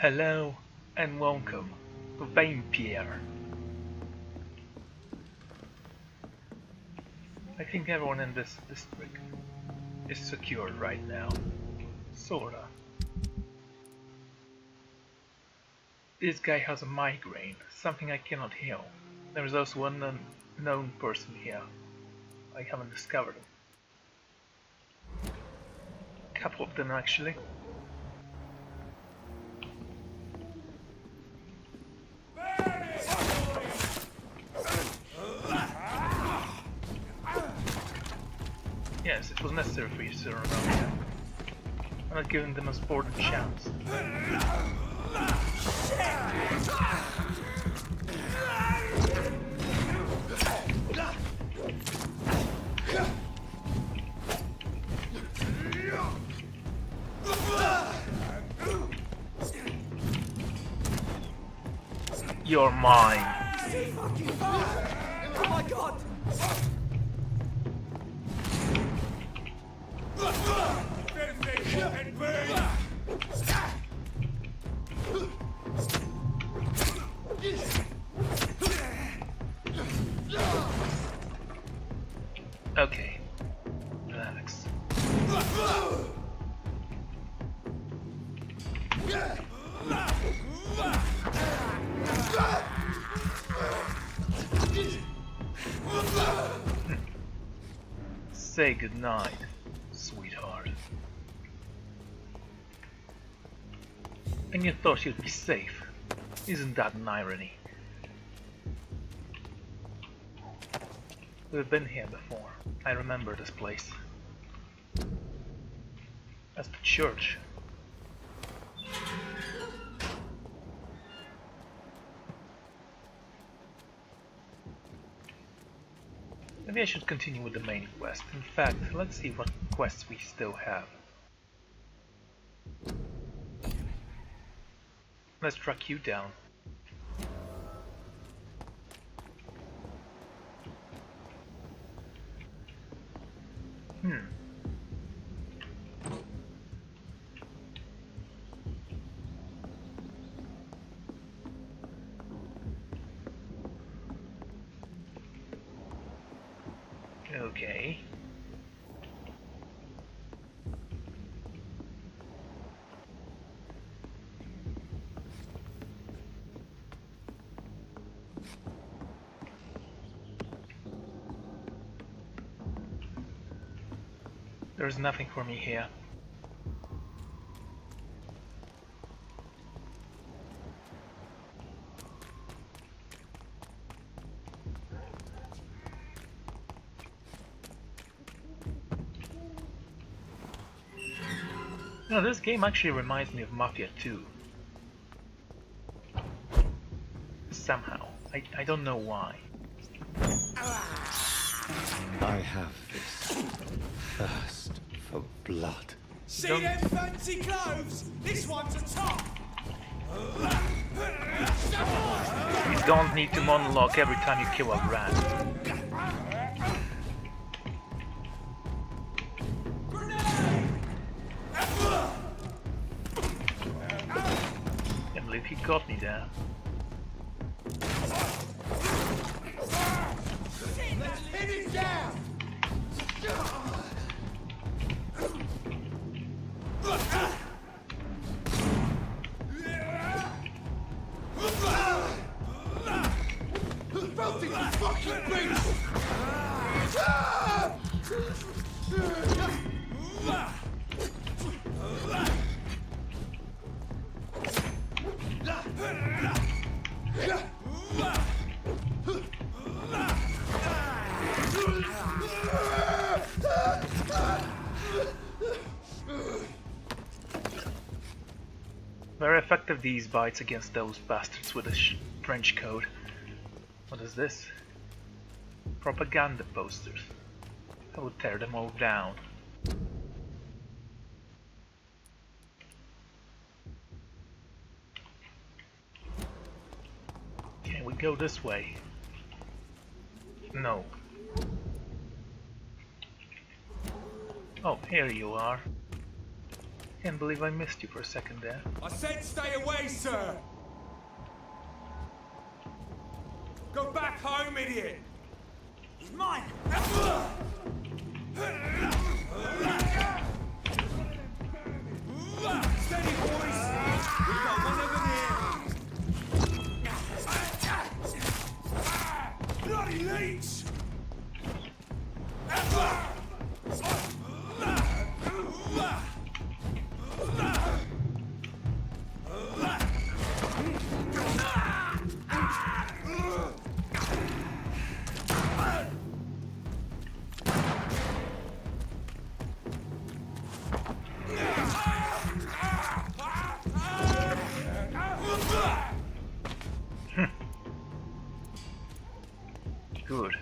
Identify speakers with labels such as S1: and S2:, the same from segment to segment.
S1: Hello and welcome to Vampyr. I think everyone in this district is secure right now. Sorta. This guy has a migraine, something I cannot heal. There is also one unknown person here. I haven't discovered him. A couple of them actually. Yes, it was necessary for you to run around here. I'm not giving them a sporting chance. You're mine.
S2: Oh my god!
S1: Okay, relax. Say goodnight, sweetheart. And you thought you'd be safe. Isn't that an irony? We've been here before. I remember this place. That's the church. Maybe I should continue with the main quest. In fact, let's see what quests we still have. Let's track you down. Okay. There's nothing for me here. No, this game actually reminds me of Mafia 2. Somehow. I don't know why.
S3: I have this thirst for blood.
S2: See them fancy clothes? This one's a top!
S1: You don't need to monologue every time you kill a rat. I believe he got me there.
S2: Hit it down! Filthy fucking beast!
S1: Very effective, these bites against those bastards with a trench coat. What is this? Propaganda posters. I will tear them all down. Can we go this way? No. Oh, here you are. Can't believe I missed you for a second there.
S2: I said stay away, sir! Go back home, idiot! He's mine! Steady, boys! We've got one of them here! Bloody leech!
S1: Good.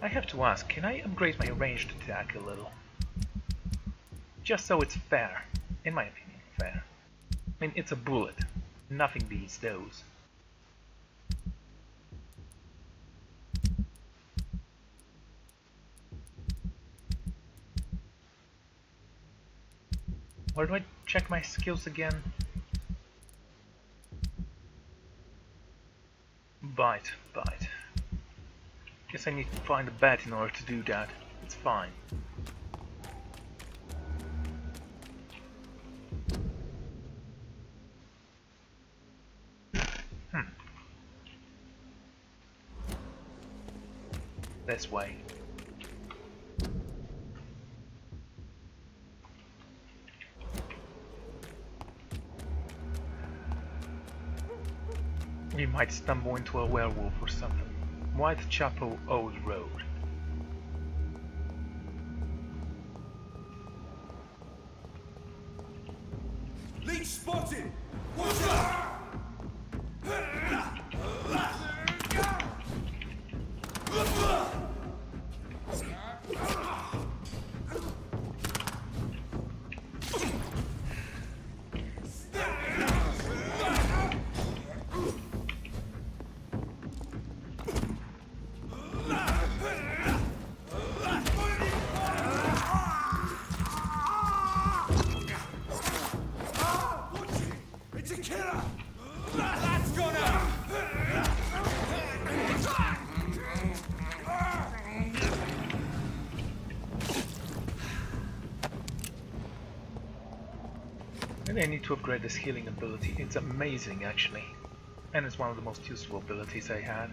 S1: I have to ask, can I upgrade my ranged attack a little? Just so it's fair. In my opinion, fair. I mean, it's a bullet. Nothing beats those. Where do I check my skills again? Bite. Guess I need to find a bat in order to do that. It's fine. This way. We might stumble into a werewolf or something. Whitechapel Old Road.
S2: Leech spotted! Watch out! It's a killer! That's gonna!
S1: Maybe I need to upgrade this healing ability. It's amazing, actually. And it's one of the most useful abilities I had.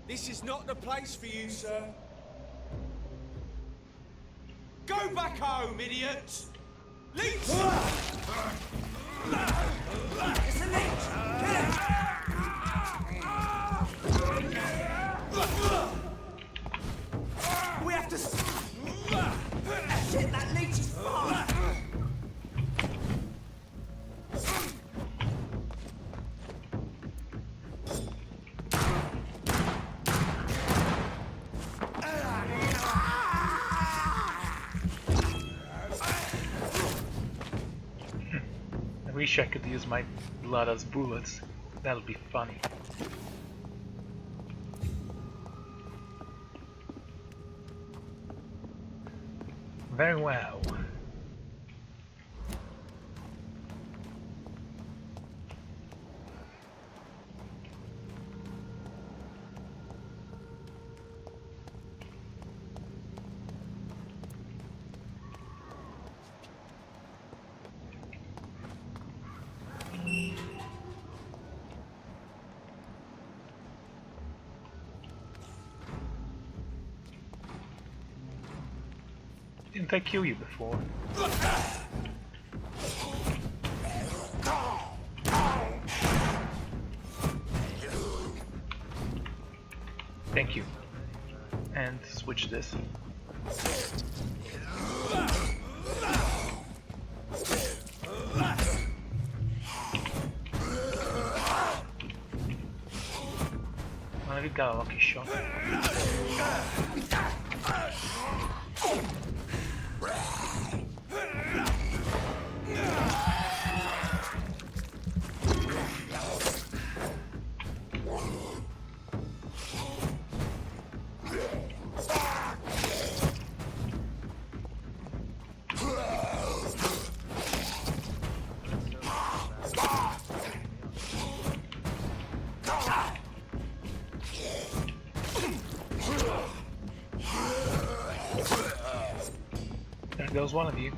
S2: This is not the place for you, sir. Go back home, idiots! Leech! It's a leech! Kill it! We have to... Shit, that leech is fast!
S1: I wish I could use my blood as bullets. That would be funny. Very well. Didn't I kill you before? Thank you. And switch this. Well, we got a lucky shot. goes one of you.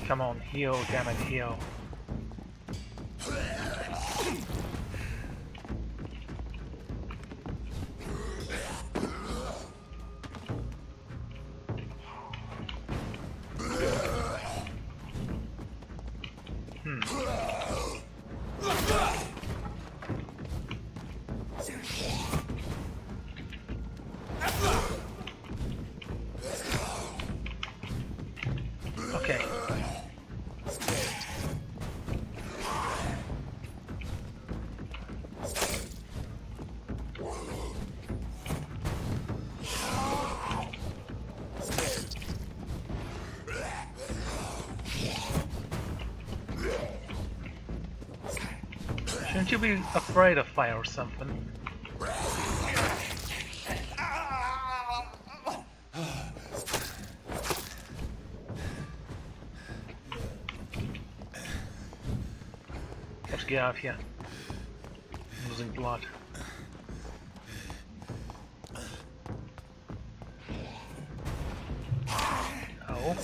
S1: Come on, heal, damn it, heal. Okay. Shouldn't you be afraid of fire or something? Let's get out of here. I'm losing blood. Oh.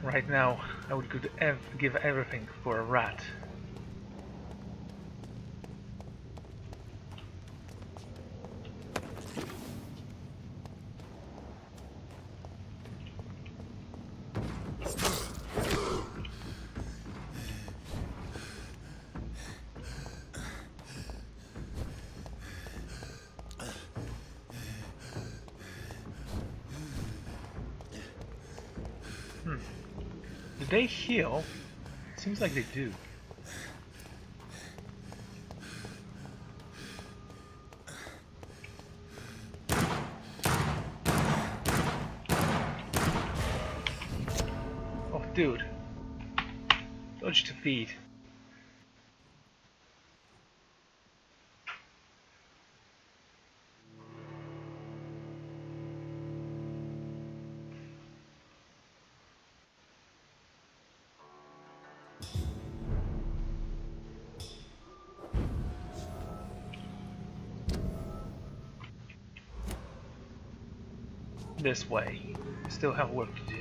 S1: Right now, I would give everything for a rat. Do they heal? Seems like they do. Oh, dude. Dodge to feed. This way. Still have work to do.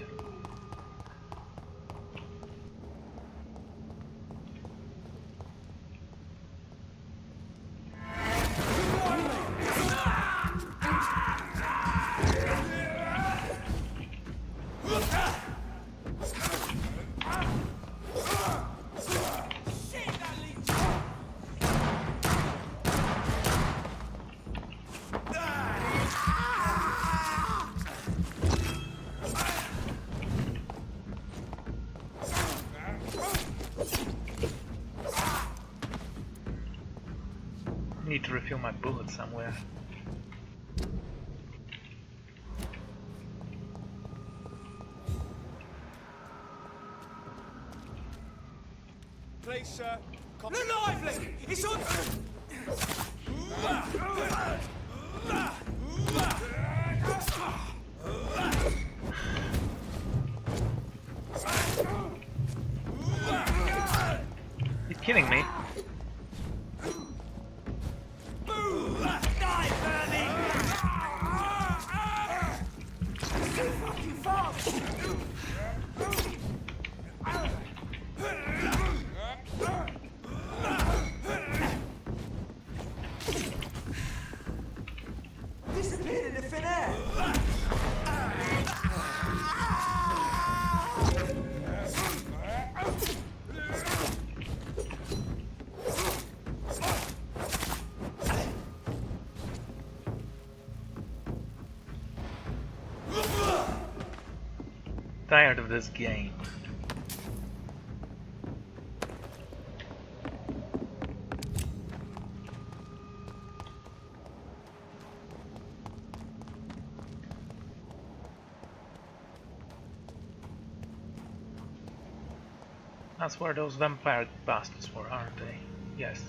S1: Need to refill my bullets somewhere.
S2: Please, sir. Look lively! It's on.
S1: You're kidding me?
S2: Disappeared in the thin air.
S1: Tired of this game. That's where those vampire bastards were, aren't they? Yes.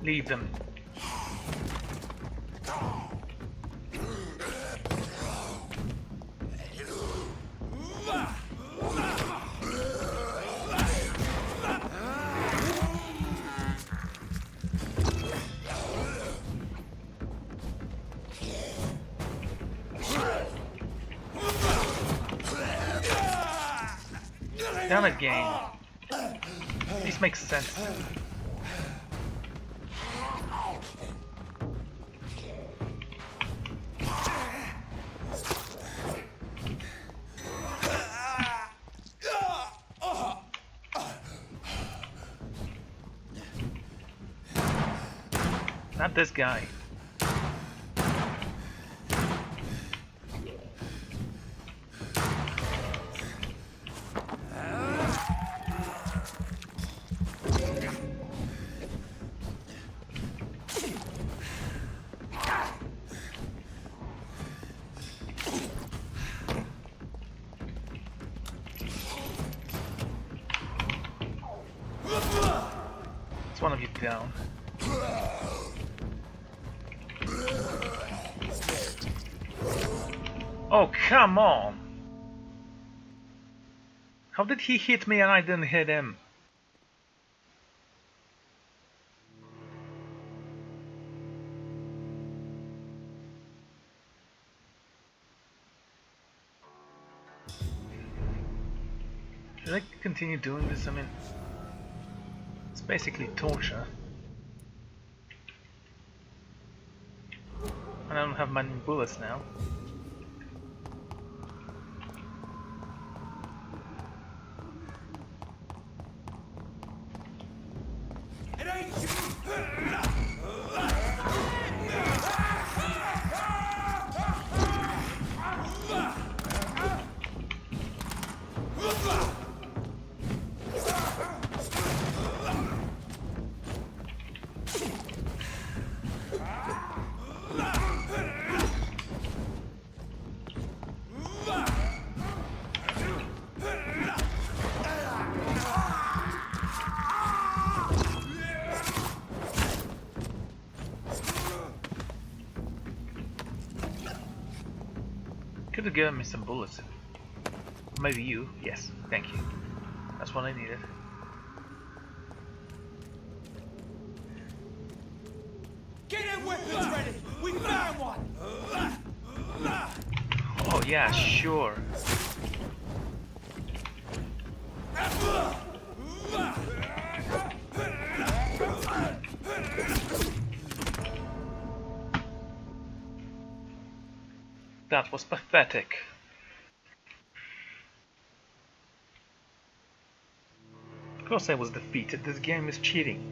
S1: Leave them. Damn it, game. This makes sense. Not this guy. It's one of you down. Oh, come on! How did he hit me and I didn't hit him? Should I continue doing this? I mean, it's basically torture. And I don't have many bullets now. Could have given me some bullets. Maybe you. Yes, thank you. That's what I needed.
S2: Get them weapons ready! We found one!
S1: Oh yeah, sure. That was pathetic. Of course I was defeated. This game is cheating.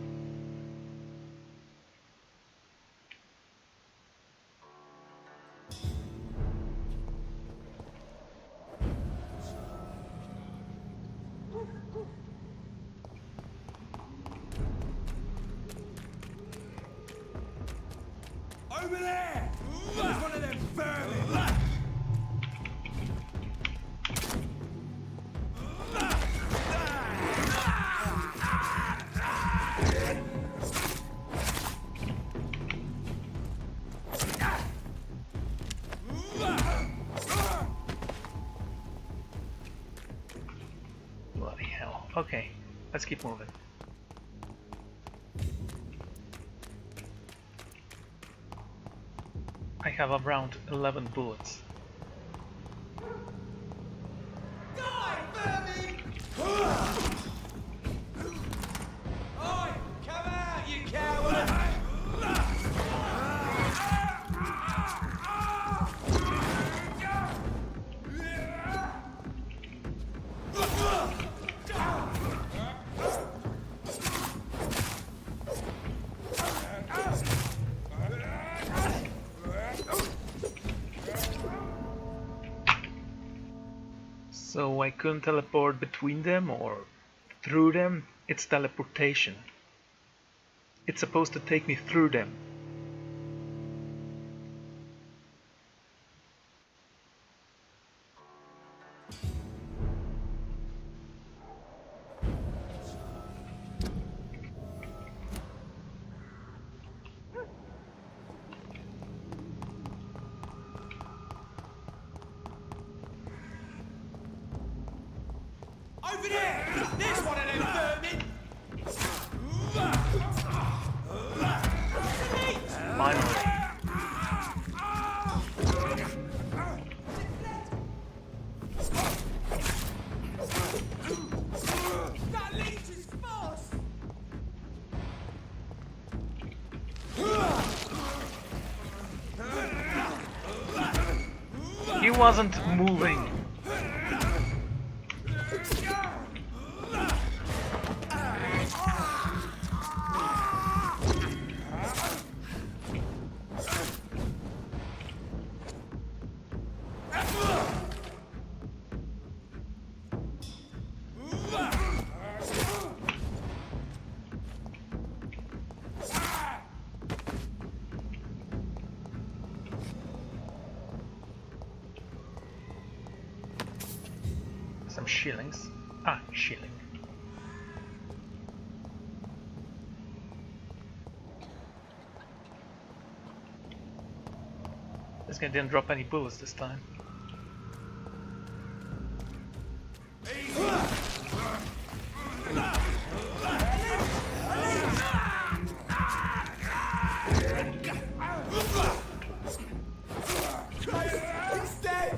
S2: Over there! There's one of them vermin!
S1: Okay, let's keep moving. I have around 11 bullets.
S2: Die, vermin! Oi, come out, you coward!
S1: So I couldn't teleport between them or through them. It's teleportation. It's supposed to take me through them.
S2: Over there! There's one of them vermin!
S1: Finally.
S2: That leech is fast!
S1: He wasn't moving. Some shillings. Ah, shilling. This guy didn't drop any bullets this time.
S2: He's dead!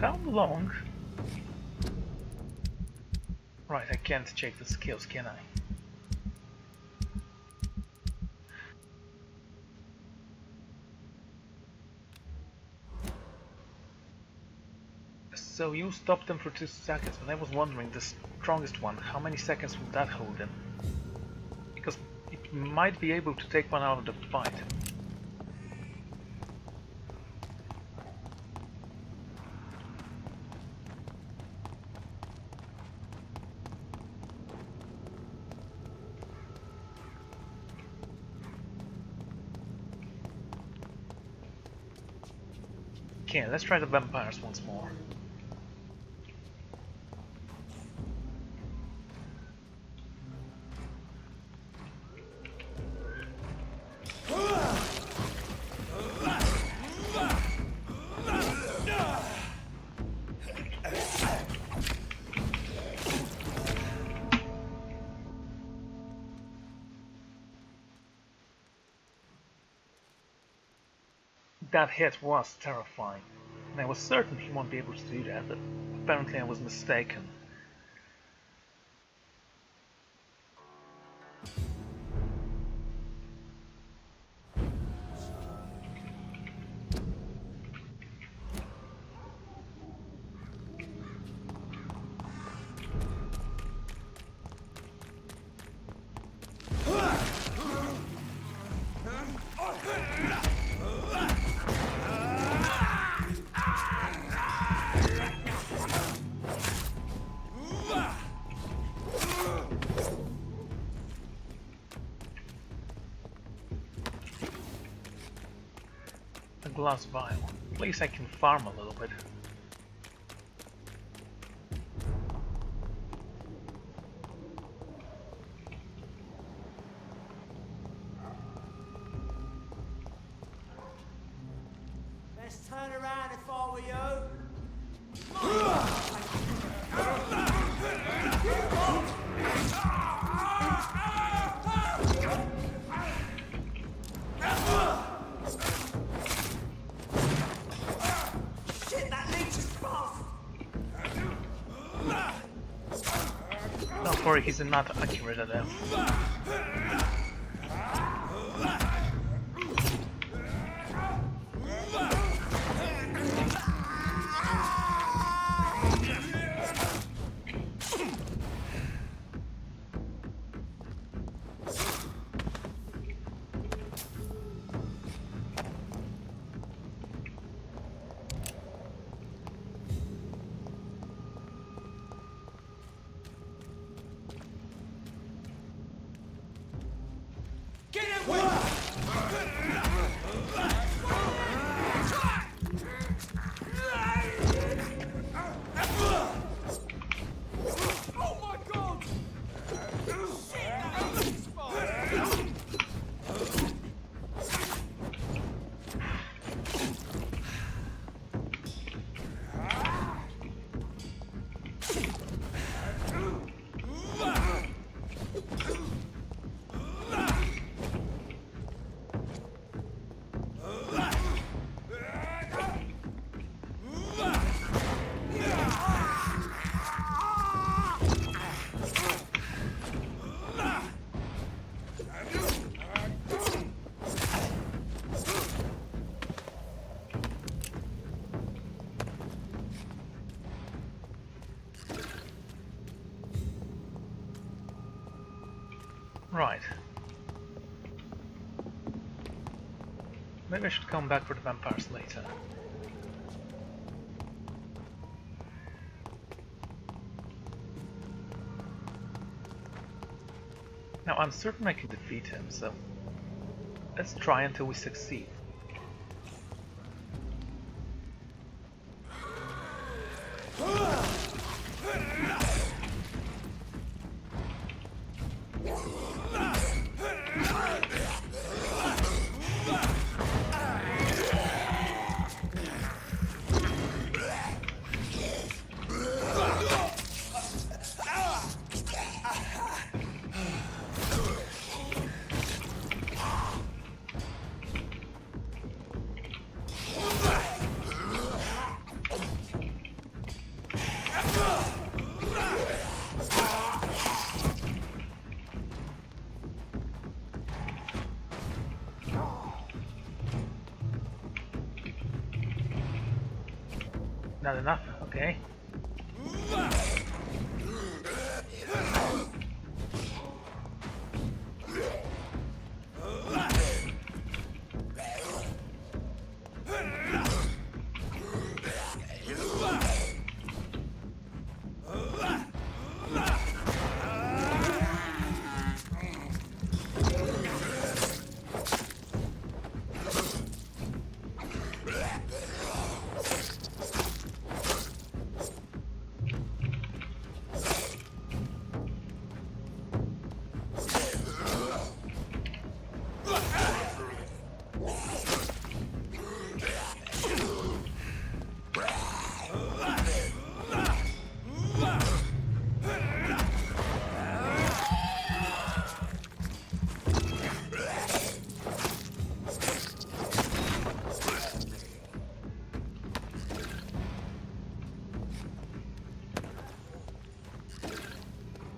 S1: How long? Right, I can't check the skills, can I? So you stopped them for 2 seconds, but I was wondering, the strongest one, how many seconds would that hold him? Because it might be able to take one out of the fight. Okay, let's try the vampires once more. That hit was terrifying, and I was certain he won't be able to do that, but apparently I was mistaken. glass vial. At least I can farm a little bit.
S2: Let's turn around if I were you. Shit, that leech is fast.
S1: Don't worry, he's not accurate at them.
S2: Get it with oh my god! Shit, that leech is fast.
S1: Right. Maybe I should come back for the vampires later. Now I'm certain I can defeat him, so let's try until we succeed. Not enough, okay.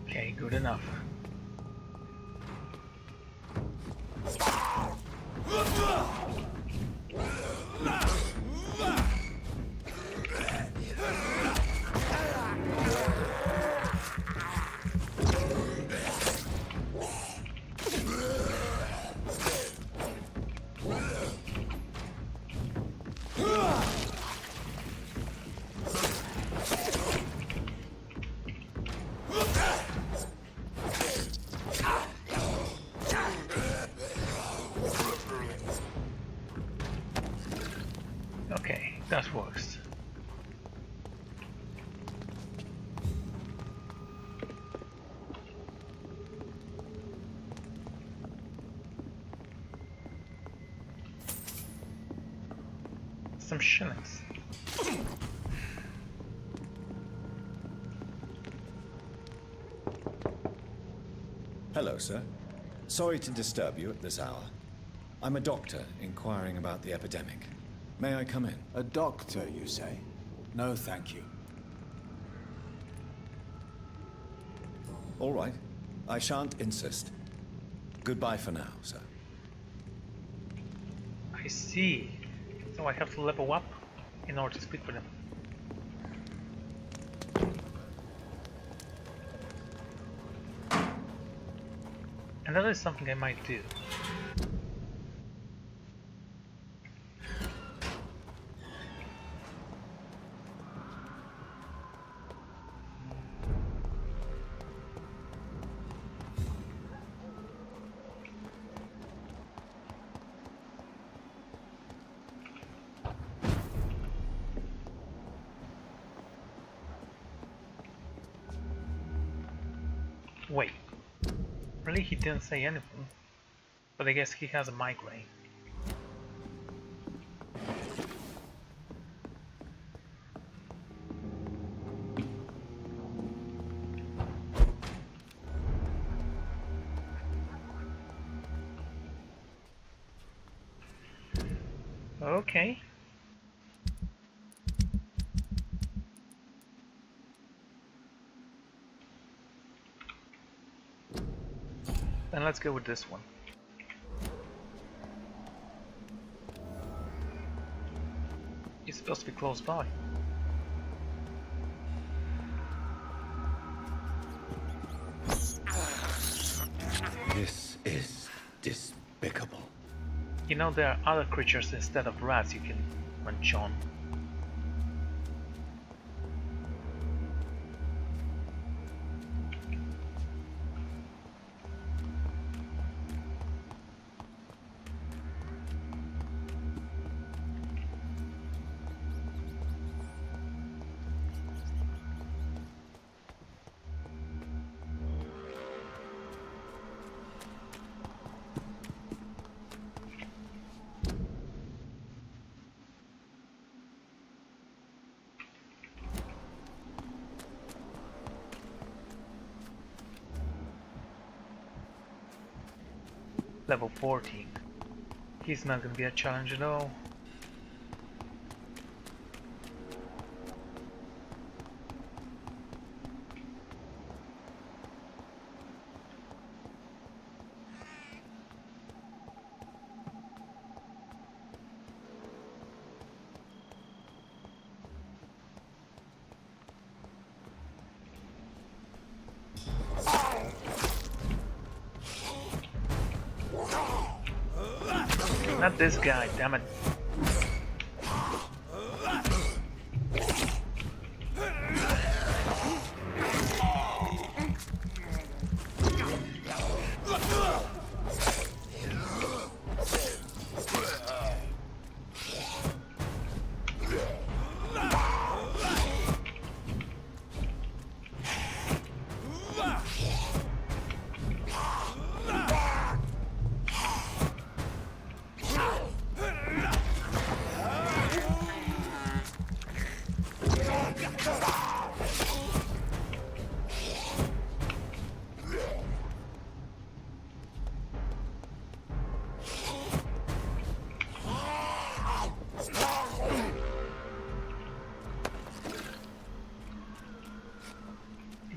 S1: Okay, good enough. some shillings.
S4: Hello, sir. Sorry to disturb you at this hour. I'm a doctor inquiring about the epidemic. May I come in?
S2: A doctor, you say? No, thank you.
S4: All right. I shan't insist. Goodbye for now, sir.
S1: I see. So I have to level up in order to speak with him. And that is something I might do. Wait, really he didn't say anything, but I guess he has a migraine. Okay. Then let's go with this one. It's supposed to be close by.
S3: This is despicable.
S1: You know, there are other creatures instead of rats you can munch on. Level 14. He's not gonna be a challenge at all. Not this guy, damn it.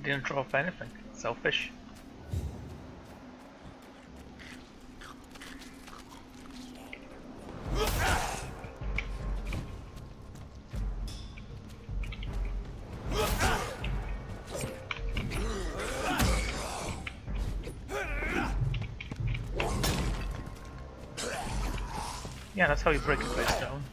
S1: Didn't throw off anything. Selfish. Yeah, that's how you break a place down.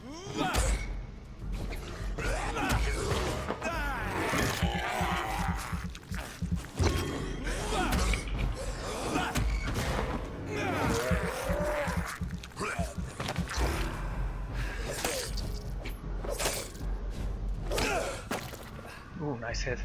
S1: Ooh, nice hit.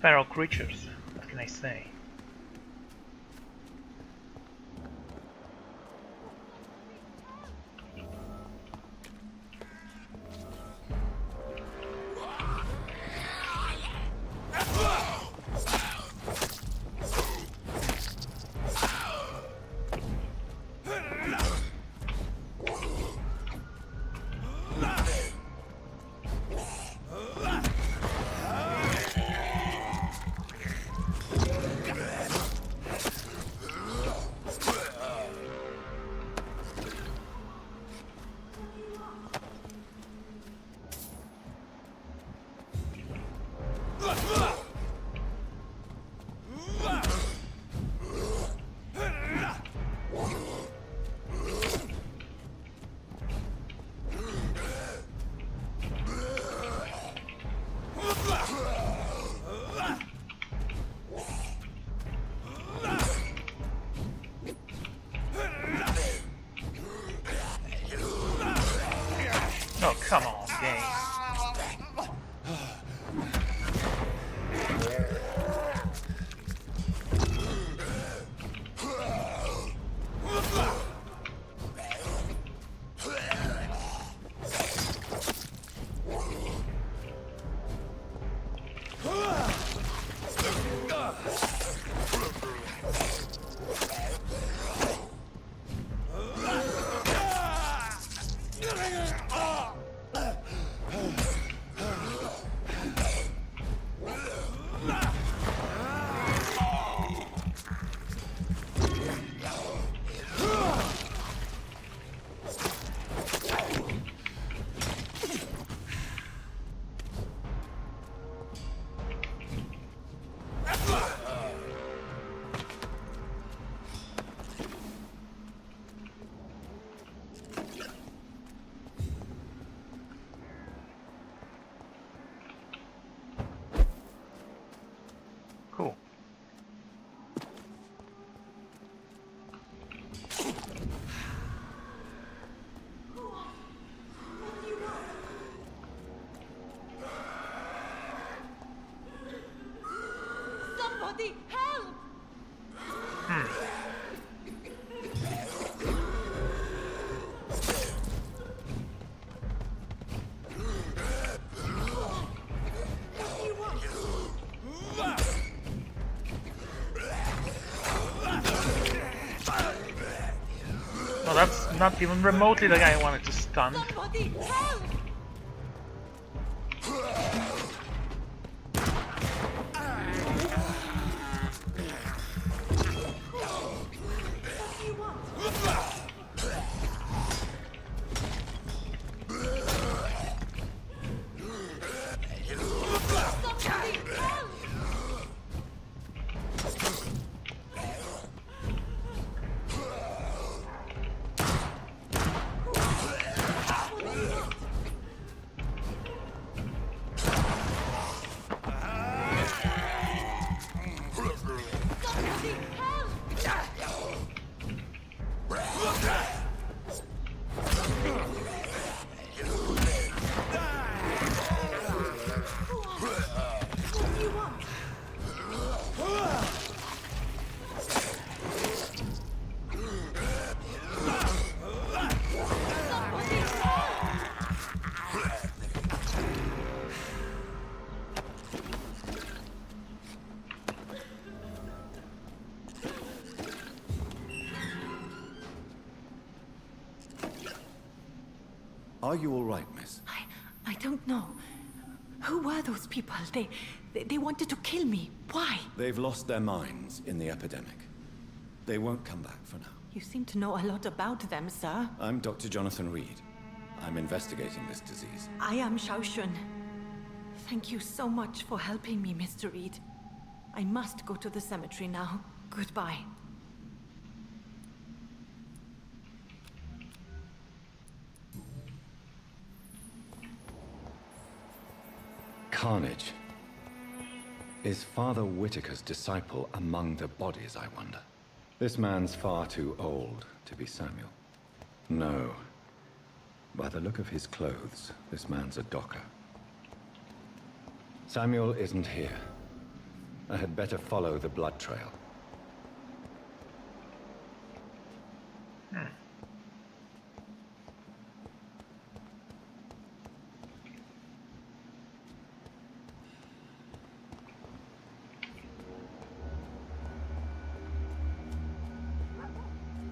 S1: Feral creatures, what can I say? Oh, come on, game. Cool.
S5: Somebody help!
S1: Well, that's not even remotely the guy I wanted to stun.
S5: Somebody help!
S4: Are you all right, miss?
S5: I don't know. Who were those people? They wanted to kill me. Why?
S4: They've lost their minds in the epidemic. They won't come back for now.
S5: You seem to know a lot about them, sir.
S4: I'm Dr. Jonathan Reid. I'm investigating this disease.
S5: I am Xiaoxun. Thank you so much for helping me, Mr. Reid. I must go to the cemetery now. Goodbye.
S3: Carnage. Is Father Whitaker's disciple among the bodies, I wonder? This man's far too old to be Samuel. No. By the look of his clothes, this man's a docker. Samuel isn't here. I had better follow the blood trail.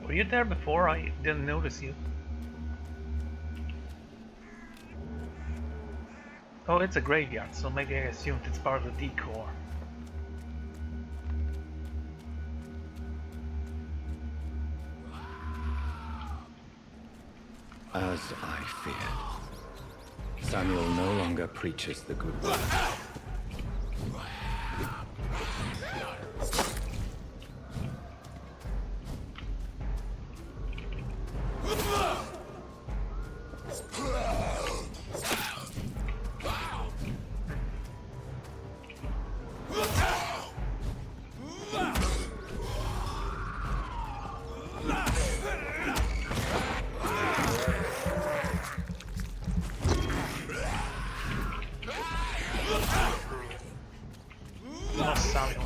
S1: Were you there before? I didn't notice you. Oh, it's a graveyard, so maybe I assumed it's part of the decor.
S3: As I feared, Samuel no longer preaches the good word.
S1: Oh, Samuel.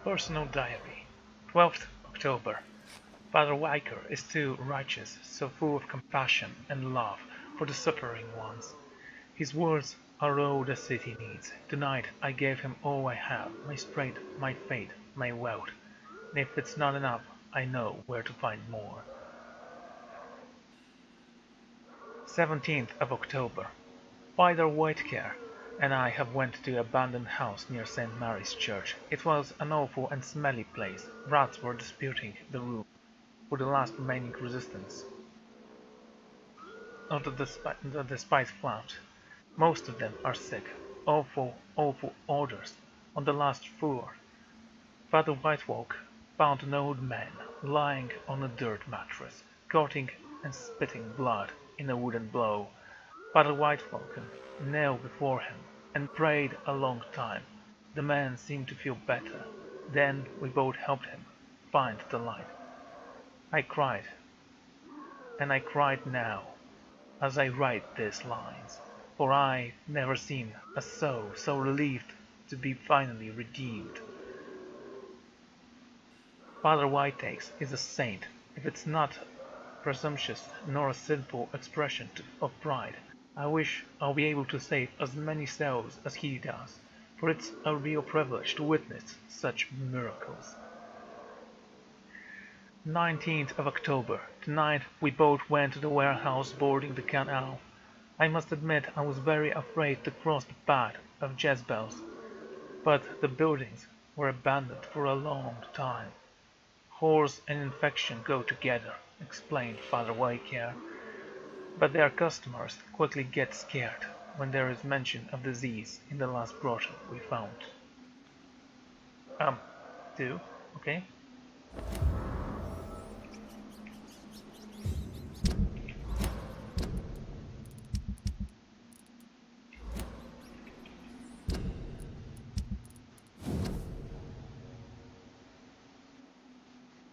S1: Personal diary. 12th October. Father Weicker is too righteous, so full of compassion and love for the suffering ones. His words are all the city needs. Tonight I gave him all I have, my strength, my faith, my wealth. And if it's not enough, I know where to find more. 17th of October. Father Whitecare and I have went to an abandoned house near St. Mary's Church. It was an awful and smelly place. Rats were disputing the roof for the last remaining resistance of the spice flat. Most of them are sick. Awful, awful odors on the last floor. Father Whitewalk found an old man lying on a dirt mattress, coughing and spitting blood in a wooden blow. Father Whitewalk knelt before him and prayed a long time. The man seemed to feel better. Then we both helped him find the light. I cried, and I cried now as I write these lines, for I've never seen a soul so relieved to be finally redeemed. Father Whitetakes is a saint, if it's not presumptuous nor a sinful expression of pride. I wish I'll be able to save as many souls as he does, for it's a real privilege to witness such miracles. 19th of October. Tonight we both went to the warehouse boarding the canal. I must admit I was very afraid to cross the path of Jezebels, but the buildings were abandoned for a long time. Horse and infection go together, explained Father Whitecare. But their customers quickly get scared when there is mention of disease in the last brochure we found. Do? Okay.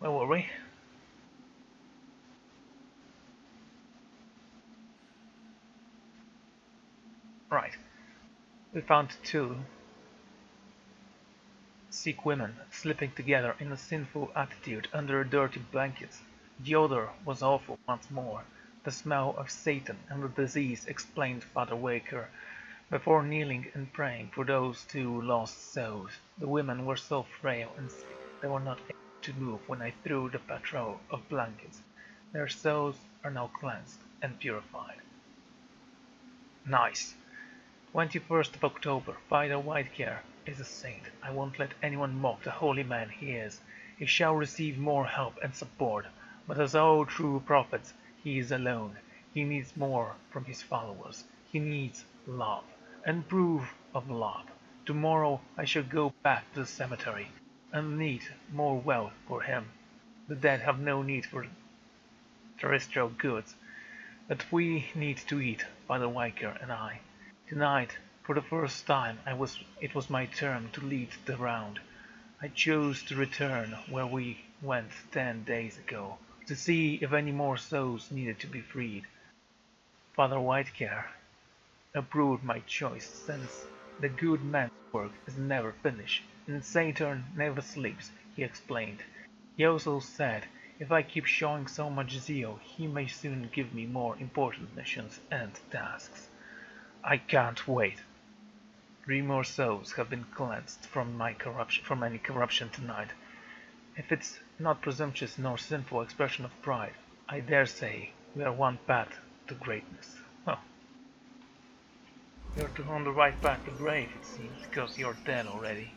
S1: Where were we? Right. We found two sick women sleeping together in a sinful attitude under dirty blankets. The odor was awful once more. The smell of Satan and the disease, explained Father Waker, before kneeling and praying for those two lost souls. The women were so frail and sick they were not able to move when I threw the patrol of blankets. Their souls are now cleansed and purified. Nice. 21st of October. Father Whitecare is a saint. I won't let anyone mock the holy man he is. He shall receive more help and support, but as all true prophets, he is alone. He needs more from his followers. He needs love and proof of love. Tomorrow I shall go back to the cemetery and need more wealth for him. The dead have no need for terrestrial goods, but we need to eat, Father Vampyr and I. Tonight, for the first time, it was my turn to lead the round. I chose to return where we went 10 days ago, to see if any more souls needed to be freed. Father Vampyr approved my choice, since the good man's work is never finished, and Saturn never sleeps, he explained. He also said, if I keep showing so much zeal, he may soon give me more important missions and tasks. I can't wait. 3 more souls have been cleansed from any corruption tonight. If it's not presumptuous nor sinful expression of pride, I dare say we are one path to greatness. Huh. You're on the right path to grave, it seems, because you're dead already.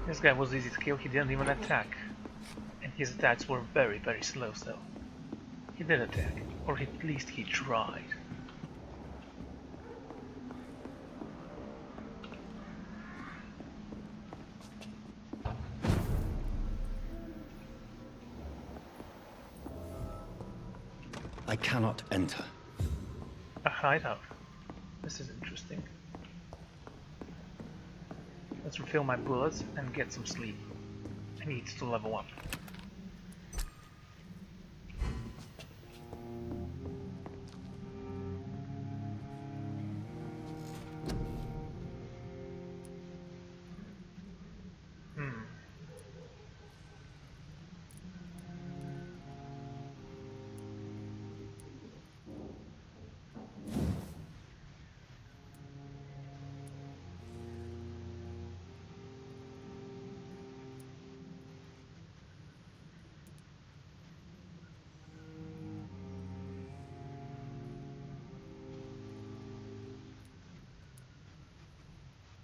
S1: This guy was easy to kill, he didn't even attack. And his attacks were very, very slow, so he did attack. Or at least he tried.
S3: I cannot enter.
S1: A hideout. This is interesting. Let's refill my bullets and get some sleep. I need to level up.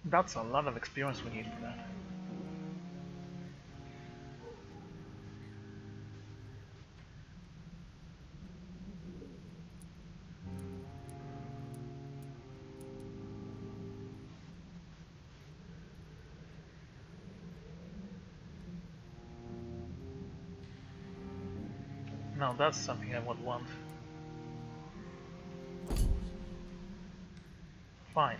S1: That's a lot of experience we need for that. Now that's something I would want. Fine.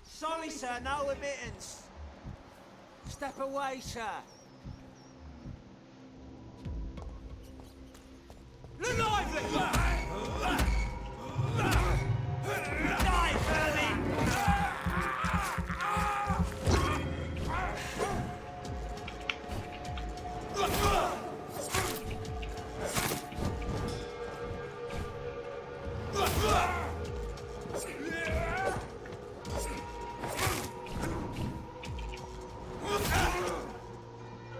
S2: Sorry, sir, no admittance. Step away, sir. Look lively! Die, Bernie!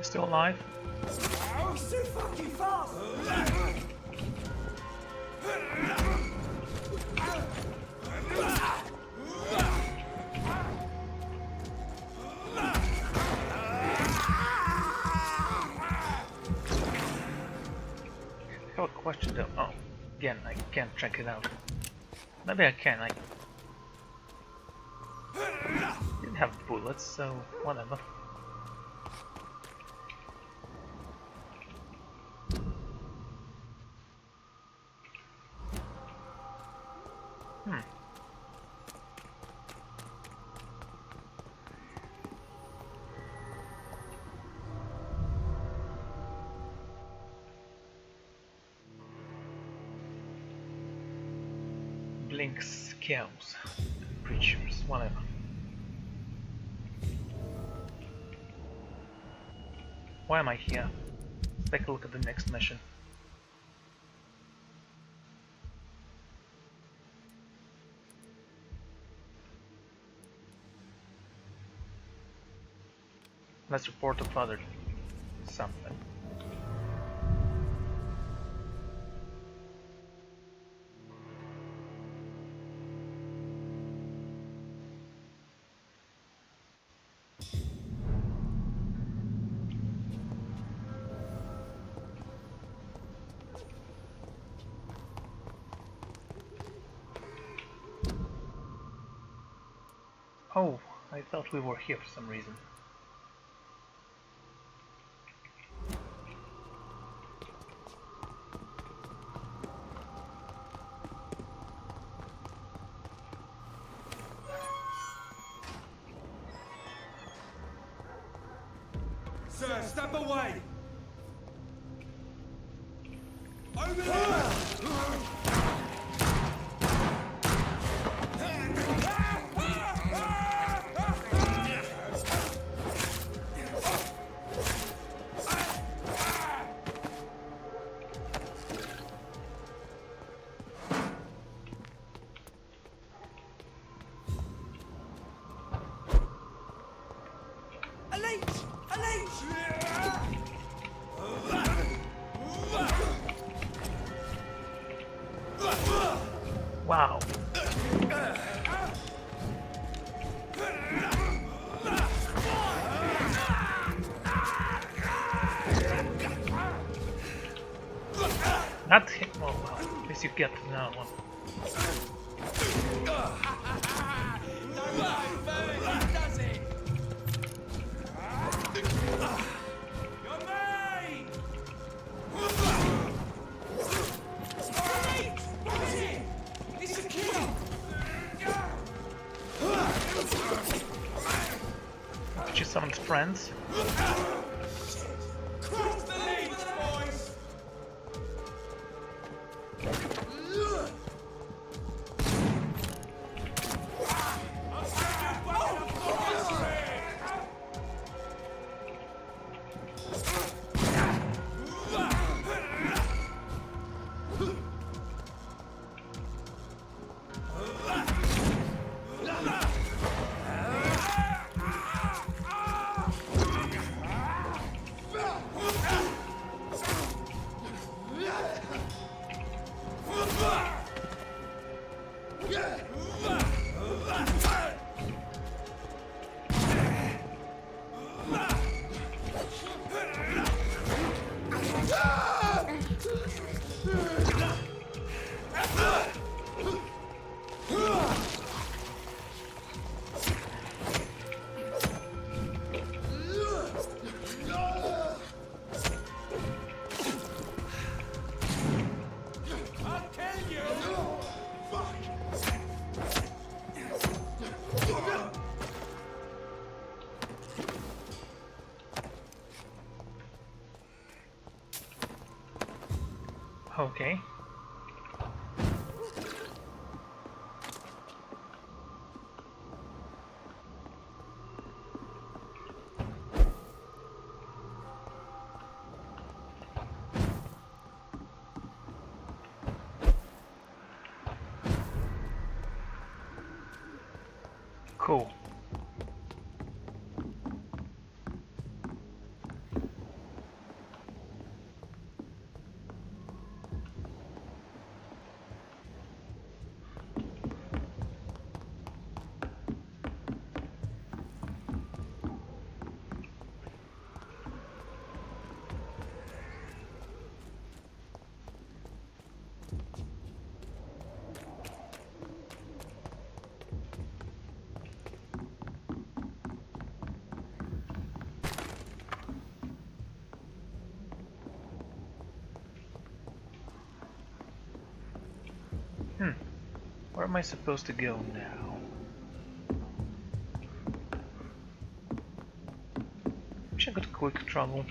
S1: Still alive?
S2: Oh, it's too fucking fast!
S1: I have a question though. Oh, again, I can't check it out. Maybe I can. I didn't have bullets, so whatever. Blinks, kills, creatures, whatever. Why am I here? Let's take a look at the next mission. Let's report to Father something. Oh, I thought we were here for some reason.
S2: Sir, step away! Over there!
S1: Wow. That hit. Oh well, at least you get that one.
S2: Does it? You're me! What's it? It's a kill!
S1: Did you summon friends?
S2: Cross the leads, boys!
S1: Okay. Cool. Where am I supposed to go now? Wish I got quick travel.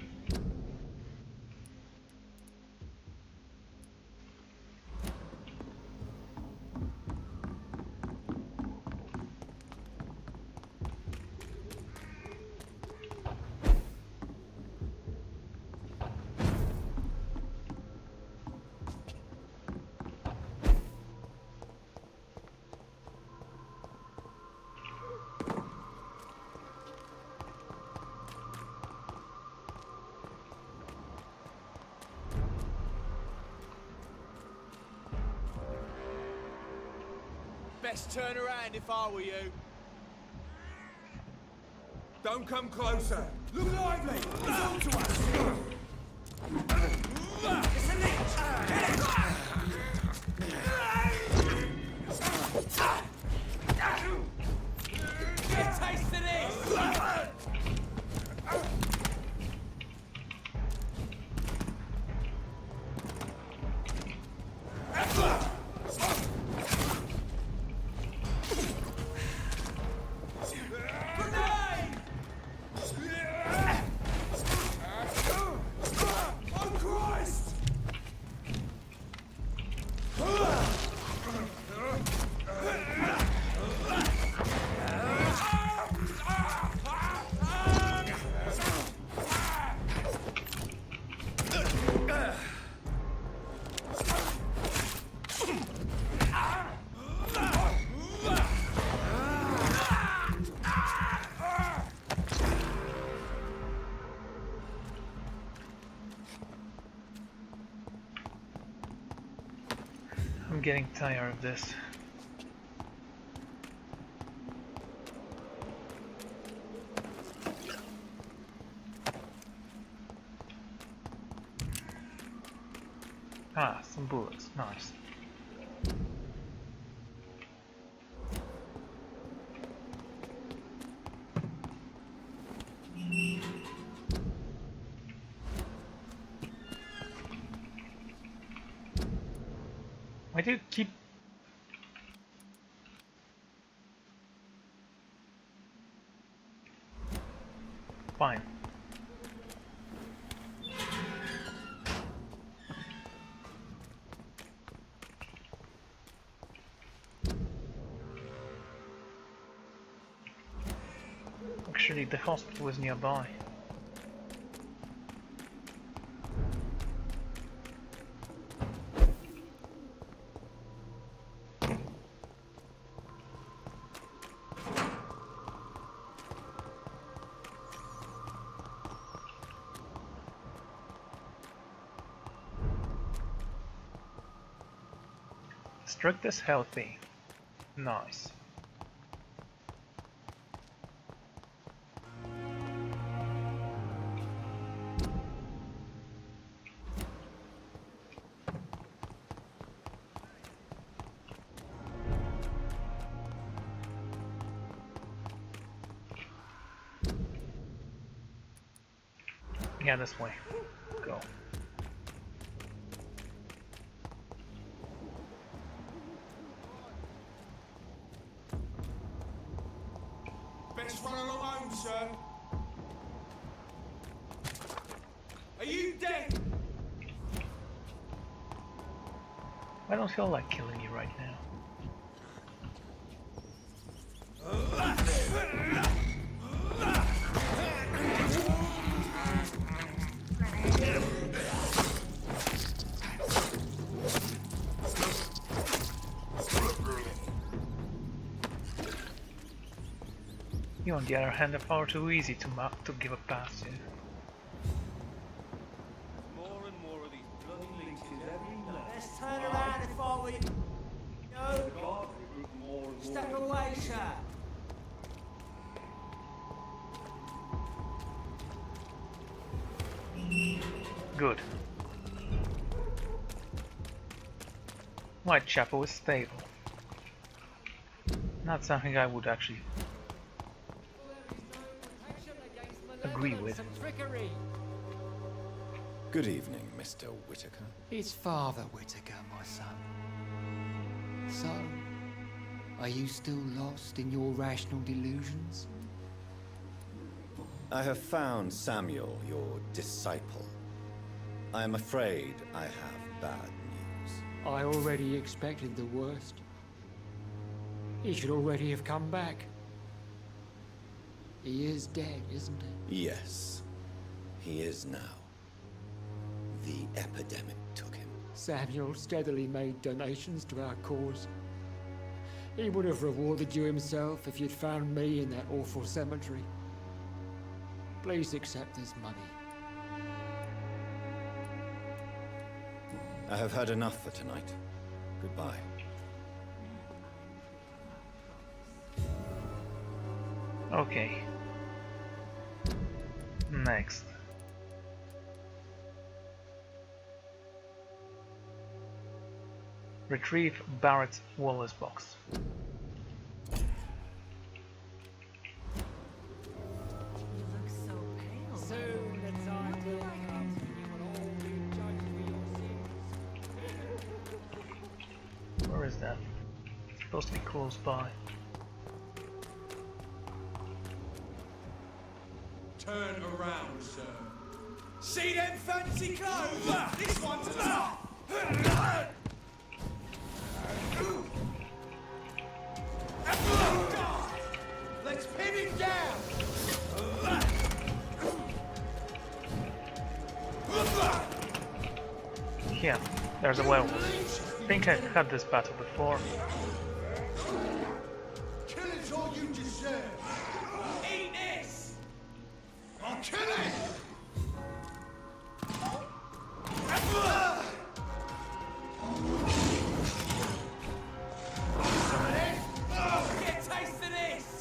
S2: Best turn around if I were you.
S6: Don't come closer.
S2: Look lively! Talk to us! It's a leech! Get it! Get a taste of this!
S1: I'm getting tired of this. Ah, some bullets. Nice. Why do you keep... Fine. Actually, the hospital is nearby. Strict is healthy. Nice. Yeah, this way. Go.
S2: Best run along home, sir. Are you dead?
S1: I don't feel like killing you right now. You, on the other hand, are far too easy to give a pass to.
S6: More and more of these bloody leeches every night.
S2: Let's turn around if I were you. No,
S6: God, we recruit more and more.
S2: step away, sir.
S1: Good. Whitechapel is stable. Not something I would actually agree with.
S4: Good evening, Mr. Whitaker.
S7: It's Father Whitaker, my son. So, are you still lost in your rational delusions?
S4: I have found Samuel, your disciple. I am afraid I have bad news.
S7: I already expected the worst. He should already have come back. He is dead, isn't he?
S4: Yes, he is now. The epidemic took him.
S7: Samuel steadily made donations to our cause. He would have rewarded you himself if you'd found me in that awful cemetery. Please accept this money.
S4: I have had enough for tonight. Goodbye.
S1: Okay. Next. Retrieve Barrett's Wallace box.
S5: You look so pale.
S7: Soon the time will come when you will all be judged for your sins.
S1: Where is that? It's supposed to be close by.
S2: Turn around, sir. See them fancy clothes? This one's a top. Let's pin him down.
S1: Yeah, there's a werewolf. I think I had this battle before.
S2: Killing's all you deserve. Eat this. I'll kill it. Get a taste of this.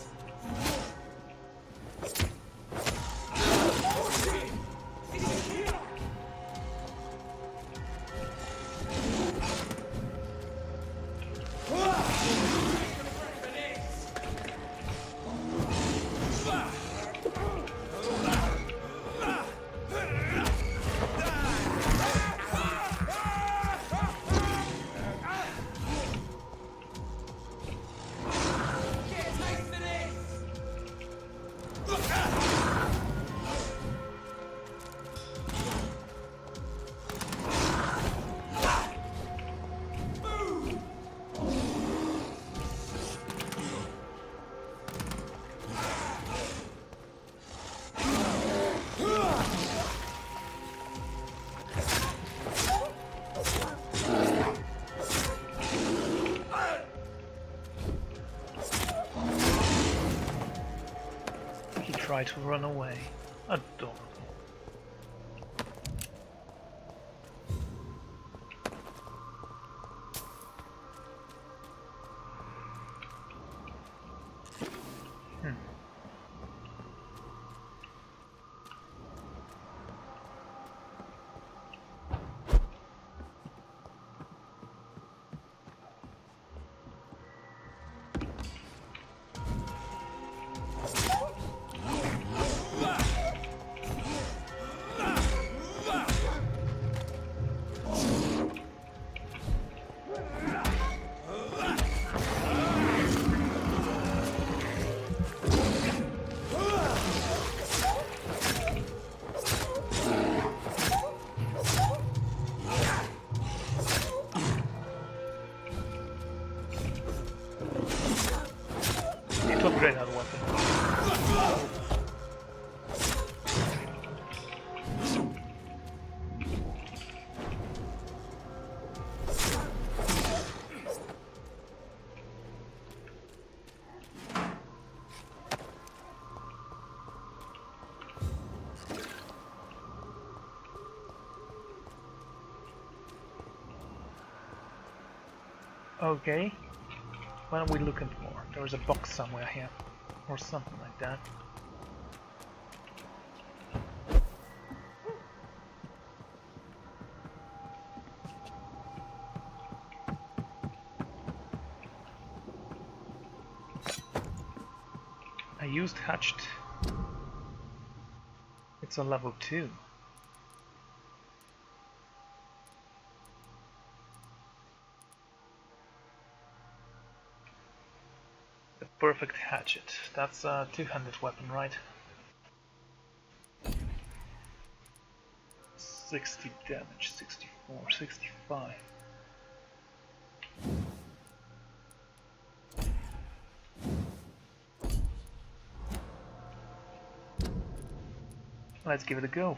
S1: He tried to run away. Adorable. Need to upgrade that weapon. Okay. What are we looking for? There's a box somewhere here. Or something like that. I used hatched. It's a level 2. The perfect hatchet. That's a two-handed weapon, right? 60 damage, 64, 65. Let's give it a go.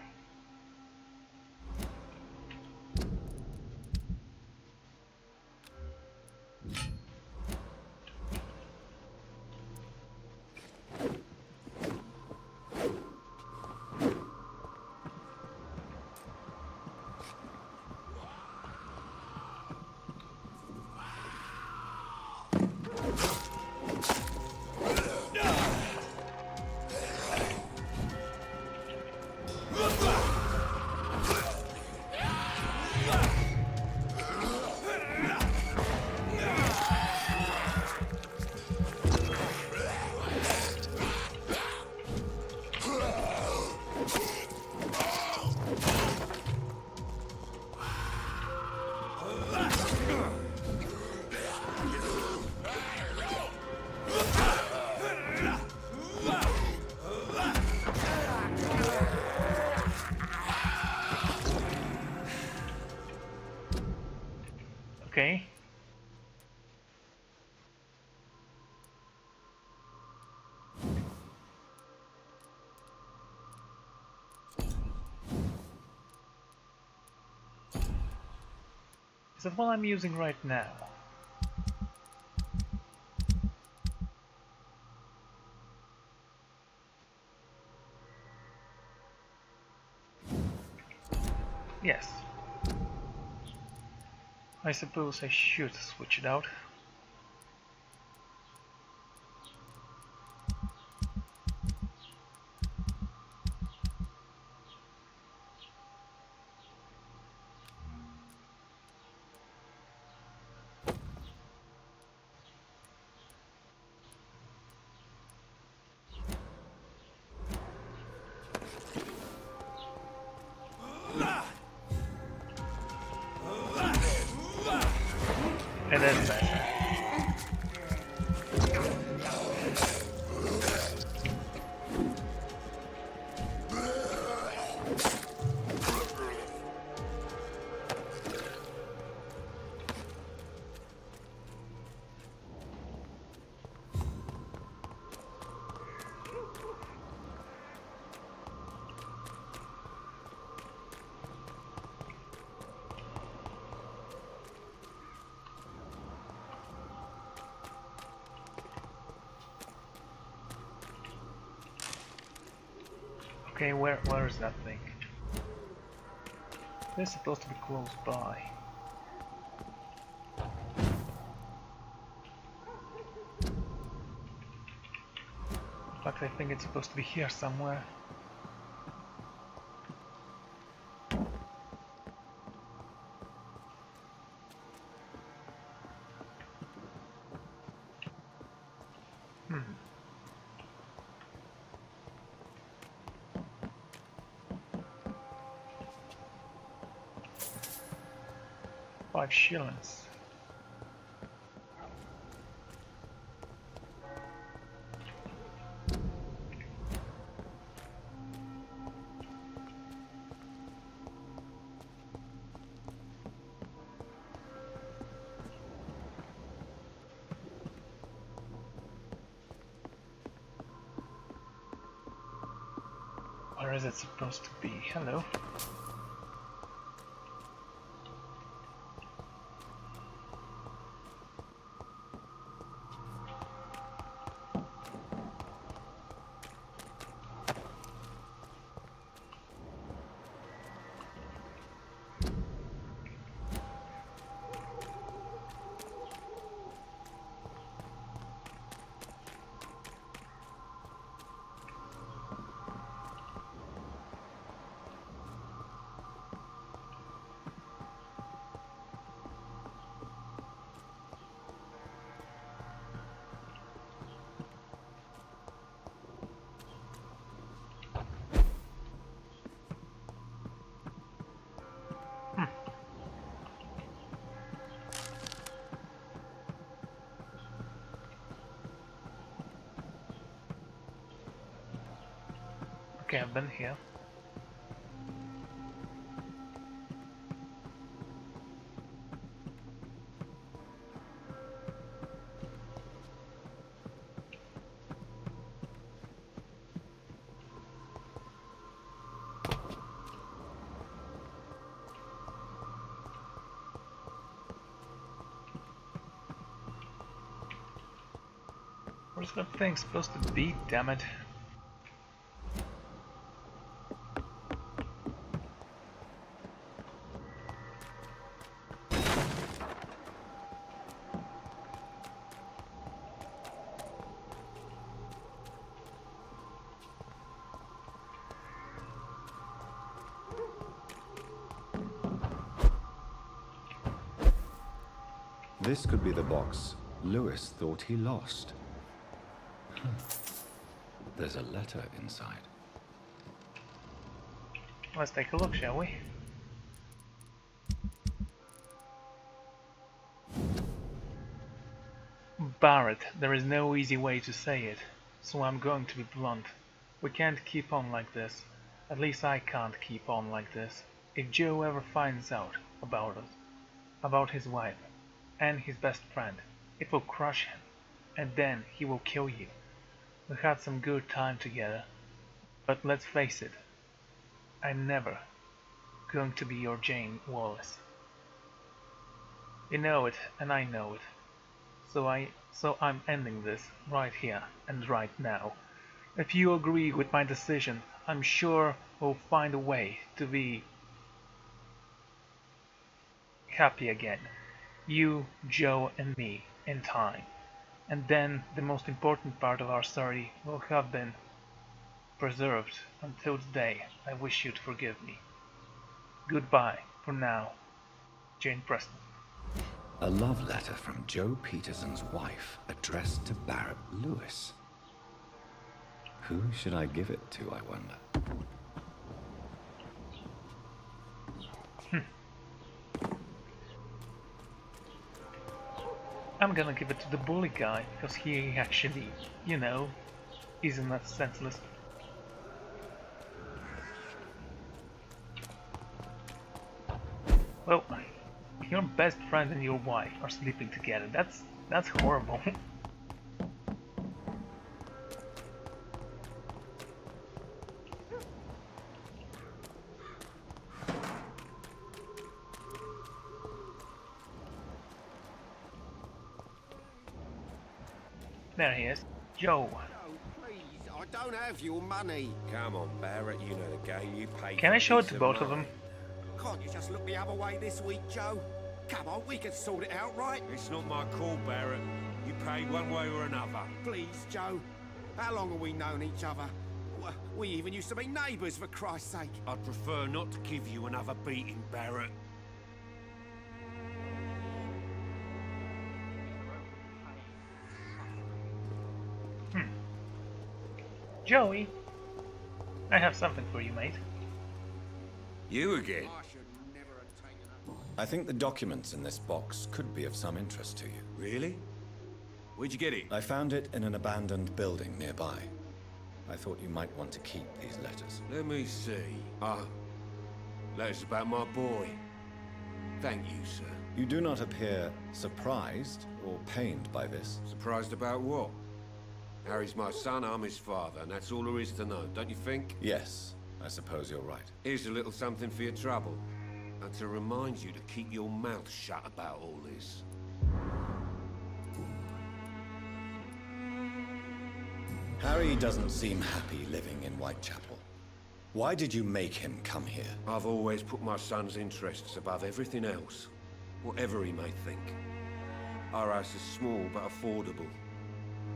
S1: Is that what I'm using right now? Yes. I suppose I should switch it out. It is better. Okay, where is that thing? It's supposed to be close by. In fact, I think it's supposed to be here somewhere. Hmm. Five shillings. Where is it supposed to be? Hello. Okay, I've been here. Where's that thing supposed to be, damn it?
S3: This could be the box Lewis thought he lost. There's a letter inside.
S1: Let's take a look, shall we? Barrett, there is no easy way to say it, so I'm going to be blunt. We can't keep on like this. At least I can't keep on like this. If Joe ever finds out about us, about his wife, and his best friend, it will crush him, and then he will kill you. We had some good time together, but let's face it, I'm never going to be your Jane Wallace. You know it, and I know it. So I'm ending this right here and right now. If you agree with my decision, I'm sure we'll find a way to be happy again. You, Joe, and me, in time. And then the most important part of our story will have been preserved until the day I wish you'd forgive me. Goodbye, for now, Jane Preston.
S3: A love letter from Joe Peterson's wife addressed to Barrett Lewis. Who should I give it to, I wonder?
S1: I'm gonna give it to the bully guy, because he actually, you know, isn't that senseless. Well, your best friend and your wife are sleeping together. That's horrible. There he is. Joe.
S8: No, please, I don't have your money.
S9: Come on, Barrett, you know the game. You pay.
S1: Can I show it to both of them?
S8: Can't you just look the other way this week, Joe? Come on, we can sort it out, right?
S9: It's not my call, Barrett. You pay one way or another.
S8: Please, Joe. How long have we known each other? We even used to be neighbours, for Christ's sake.
S9: I'd prefer not to give you another beating, Barrett.
S1: Joey, I have something for you, mate.
S9: You again?
S8: I should never have taken up.
S4: I think the documents in this box could be of some interest to you.
S9: Really? Where'd you get it?
S4: I found it in an abandoned building nearby. I thought you might want to keep these letters.
S9: Let me see. Ah, letters about my boy. Thank you, sir.
S4: You do not appear surprised or pained by this.
S9: Surprised about what? Harry's my son, I'm his father, and that's all there is to know, don't you think?
S4: Yes, I suppose you're right.
S9: Here's a little something for your trouble. And to remind you to keep your mouth shut about all this.
S4: Harry doesn't seem happy living in Whitechapel. Why did you make him come here?
S9: I've always put my son's interests above everything else, whatever he may think. Our house is small but affordable.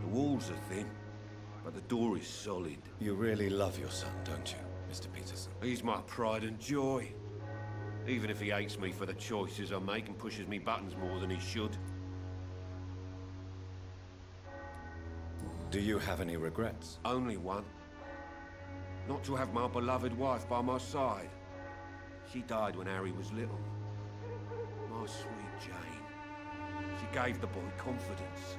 S9: The walls are thin, but the door is solid.
S4: You really love your son, don't you, Mr. Peterson?
S9: He's my pride and joy. Even if he hates me for the choices I make and pushes me buttons more than he should.
S4: Do you have any regrets?
S9: Only one. Not to have my beloved wife by my side. She died when Harry was little. My sweet Jane. She gave the boy confidence.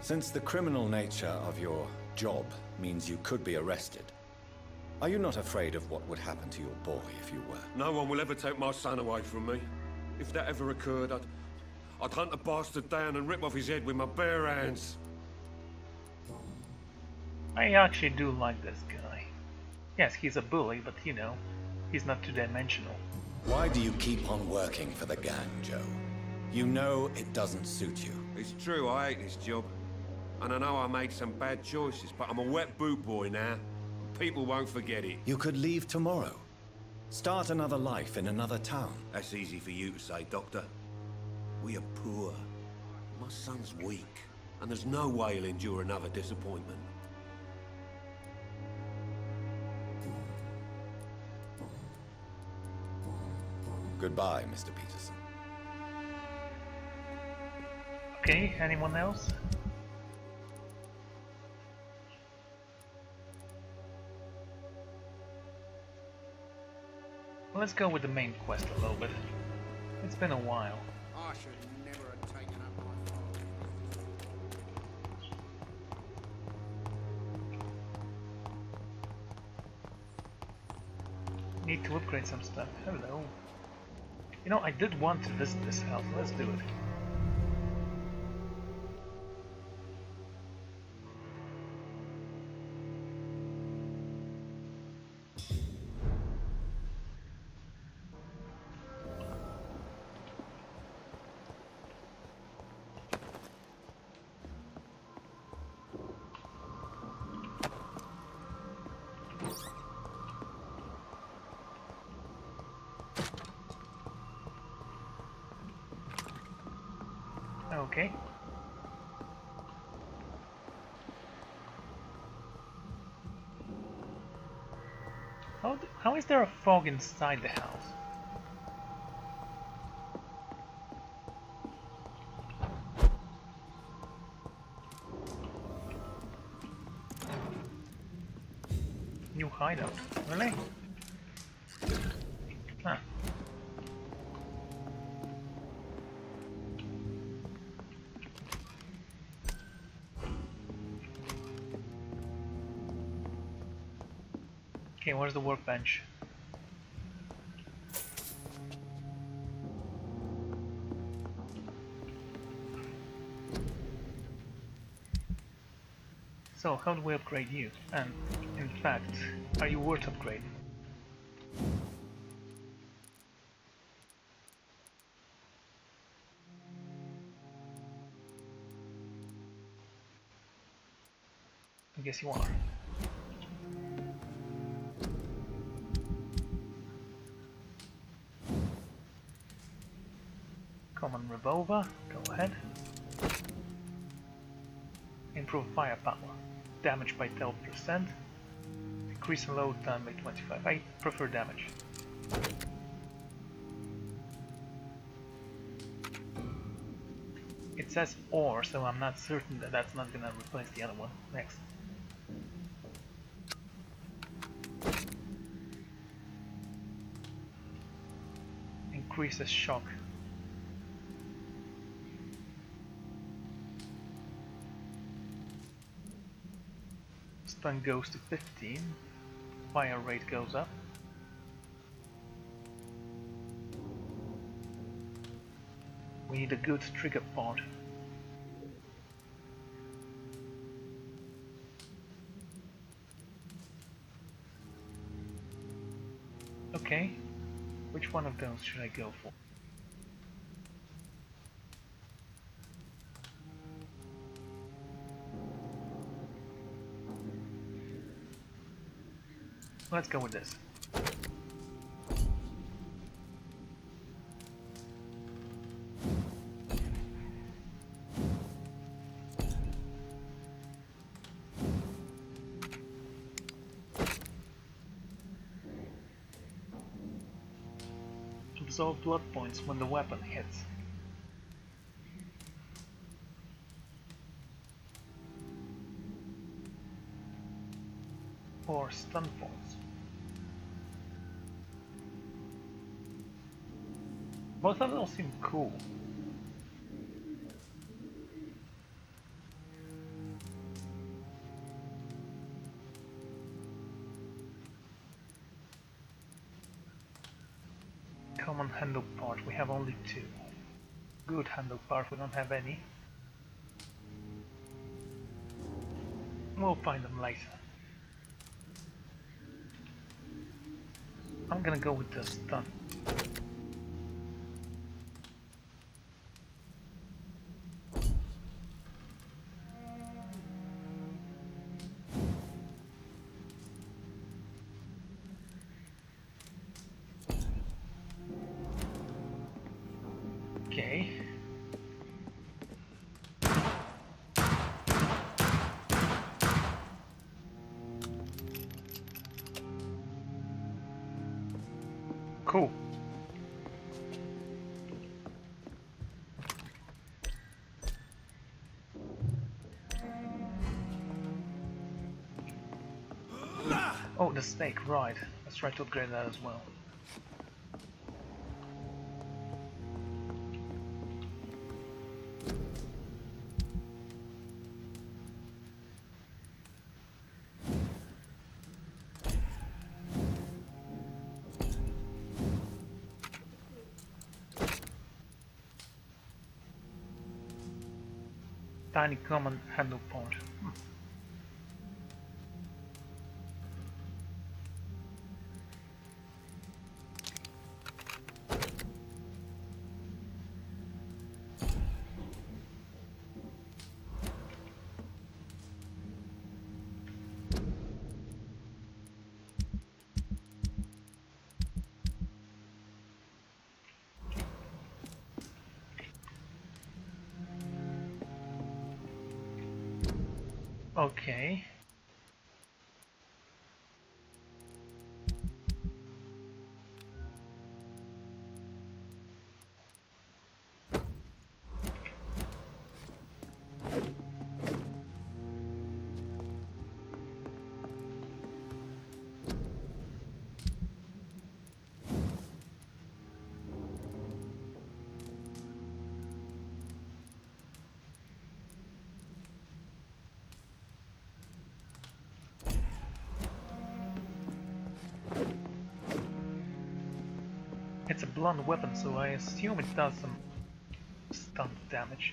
S4: Since the criminal nature of your job means you could be arrested, are you not afraid of what would happen to your boy if you were?
S9: No one will ever take my son away from me. If that ever occurred, I'd hunt the bastard down and rip off his head with my bare hands.
S1: I actually do like this guy. Yes, he's a bully, but you know, he's not two-dimensional.
S4: Why do you keep on working for the gang, Joe? You know it doesn't suit you.
S9: It's true, I hate this job. And I know I made some bad choices, but I'm a wet boot boy now. People won't forget it.
S4: You could leave tomorrow. Start another life in another town.
S9: That's easy for you to say, Doctor. We are poor. My son's weak, and there's no way he'll endure another disappointment.
S4: Goodbye, Mr. Peterson.
S1: Okay, anyone else? Let's go with the main quest a little bit. It's been a while.
S8: I should never have taken up my father.
S1: Need to upgrade some stuff. Hello. You know, I did want to visit this house. Let's do it. Okay. How is there a fog inside the house? New hideout, really? Huh. Okay, where's the workbench? So, how do we upgrade you? And, in fact, are you worth upgrading? I guess you are. Common revolver, go ahead. Improve firepower, damage by 12%, decrease in load time by 25%. I prefer damage. It says or, so I'm not certain that that's not gonna replace the other one. Next. Increases shock. Stun goes to 15. Fire rate goes up. We need a good trigger part. Okay, which one of those should I go for? Let's go with this. Absorb blood points when the weapon hits. Or stun points. Both of those seem cool. Common handle part, we have only 2. Good handle part, we don't have any. We'll find them later. I'm gonna go with the stun. Okay. Cool. Oh, the snake, right. Let's try to upgrade that as well. Tiny common handle point. Okay. It's a blunt weapon, so I assume it does some stun damage.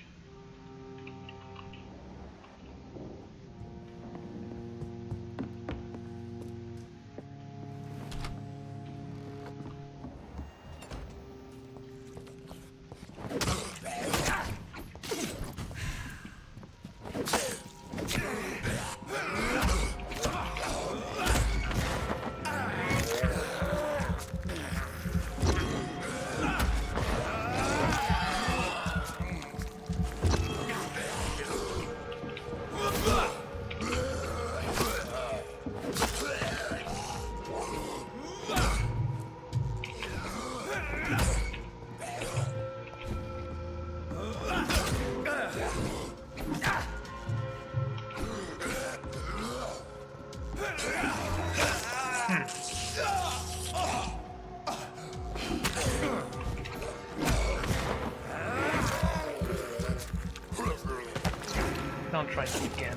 S1: Don't try that again.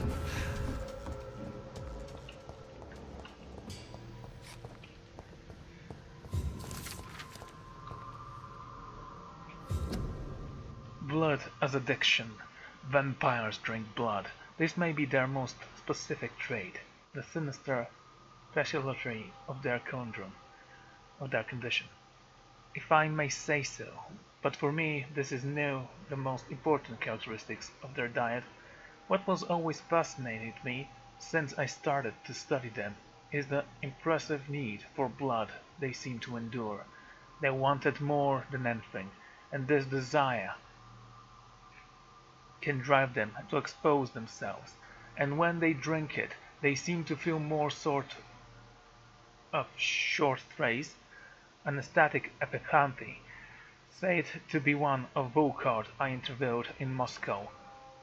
S1: Blood as addiction. Vampires drink blood. This may be their most specific trait, the sinister speciality of their conundrum, of their condition, if I may say so. But for me, this is now the most important characteristics of their diet. What was always fascinated me since I started to study them is the impressive need for blood they seem to endure. They want it more than anything, and this desire can drive them to expose themselves, and when they drink it, they seem to feel more sort of short phrase, an ecstatic epicanthy, said to be one of Volkart I interviewed in Moscow.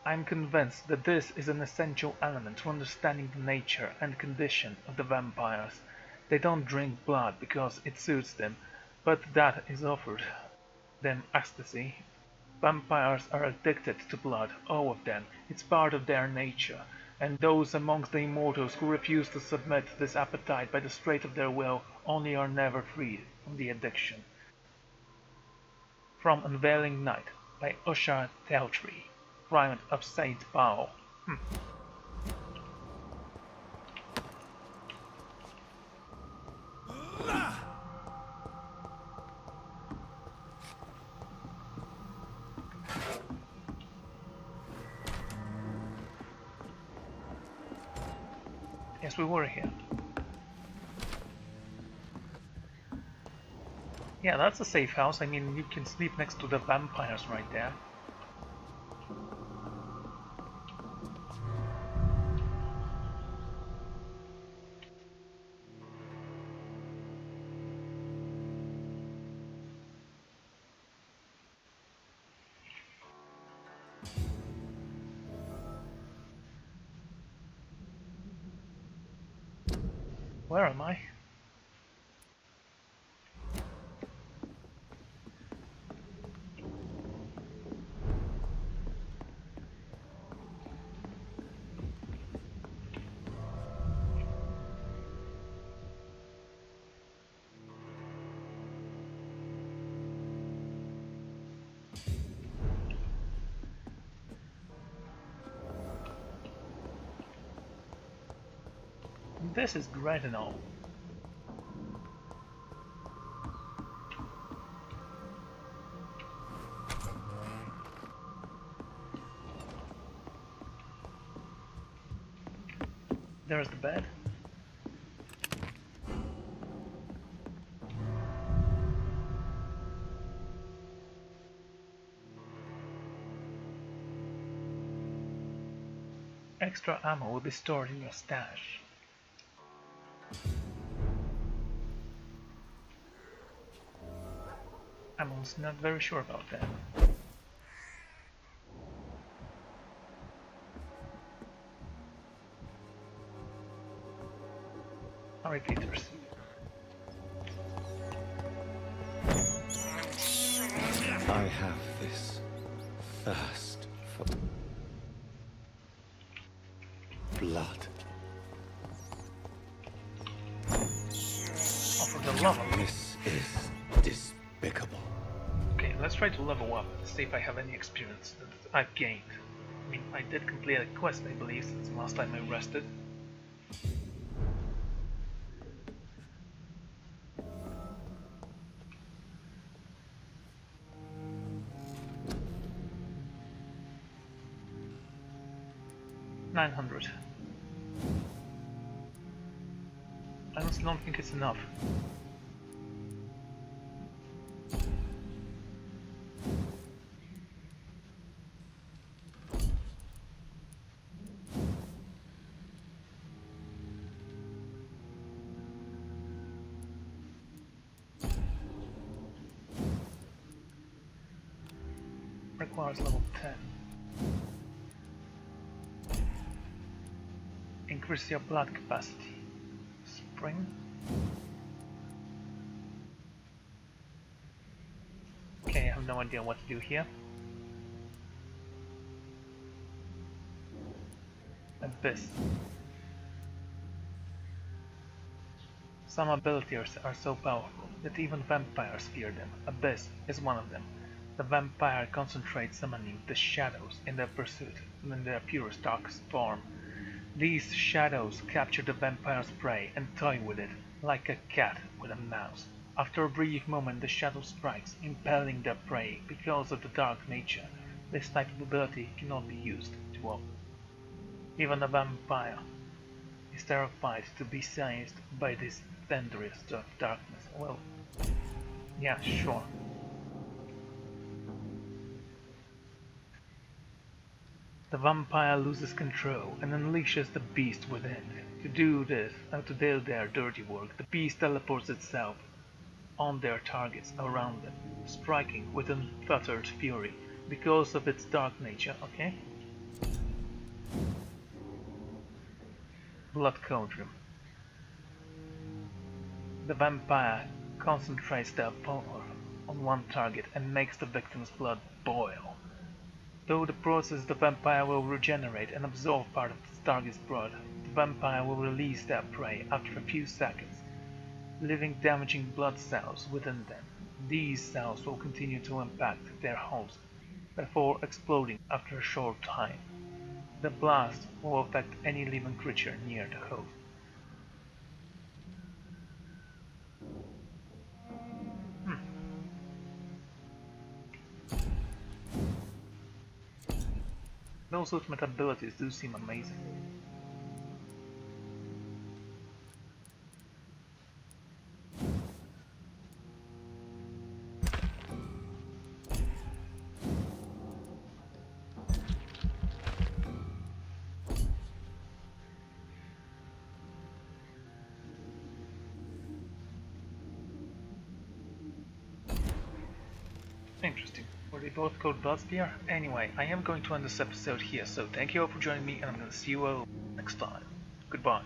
S1: I am convinced that this is an essential element to understanding the nature and condition of the vampires. They don't drink blood because it suits them, but that is offered them ecstasy. Vampires are addicted to blood, all of them. It's part of their nature, and those amongst the immortals who refuse to submit to this appetite by the strength of their will only are never freed from the addiction. From Unveiling Night by Usha Teltri, Primate of Saint Paul. Yes, we were here. Yeah, that's a safe house. I mean, you can sleep next to the vampires right there. Where am I? This is great and all. There's the bed. Extra ammo will be stored in your stash. I'm also not very sure about that. Repeaters.
S3: I have this thirst for blood.
S1: Oh, for the love of it.
S3: This is despicable.
S1: Okay, let's try to level up, see if I have any experience that I've gained. I mean, I did complete a quest, I believe, since the last time I rested. $900. I honestly don't think it's enough. Requires level 10. Increase your blood capacity. Spring. Okay, I have no idea what to do here. Abyss. Some abilities are so powerful that even vampires fear them. Abyss is one of them. The vampire concentrates summoning the shadows in their pursuit in their purest darkest form. These shadows capture the vampire's prey and toy with it, like a cat with a mouse. After a brief moment the shadow strikes, impaling their prey. Because of the dark nature, this type of ability cannot be used too often. Even a vampire is terrified to be seized by this tenderest of darkness. Well, yeah, sure. The vampire loses control and unleashes the beast within. To do their dirty work, the beast teleports itself on their targets around them, striking with unfettered fury because of its dark nature, okay? Blood Cauldron. The vampire concentrates their power on one target and makes the victim's blood boil. Through the process, the vampire will regenerate and absorb part of the target's blood. The vampire will release their prey after a few seconds, leaving damaging blood cells within them. These cells will continue to impact their host before exploding after a short time. The blast will affect any living creature near the host. Those ultimate abilities do seem amazing. Interesting. Were they both called Vampyr? Anyway, I am going to end this episode here, so thank you all for joining me and I'm going to see you all next time. Goodbye.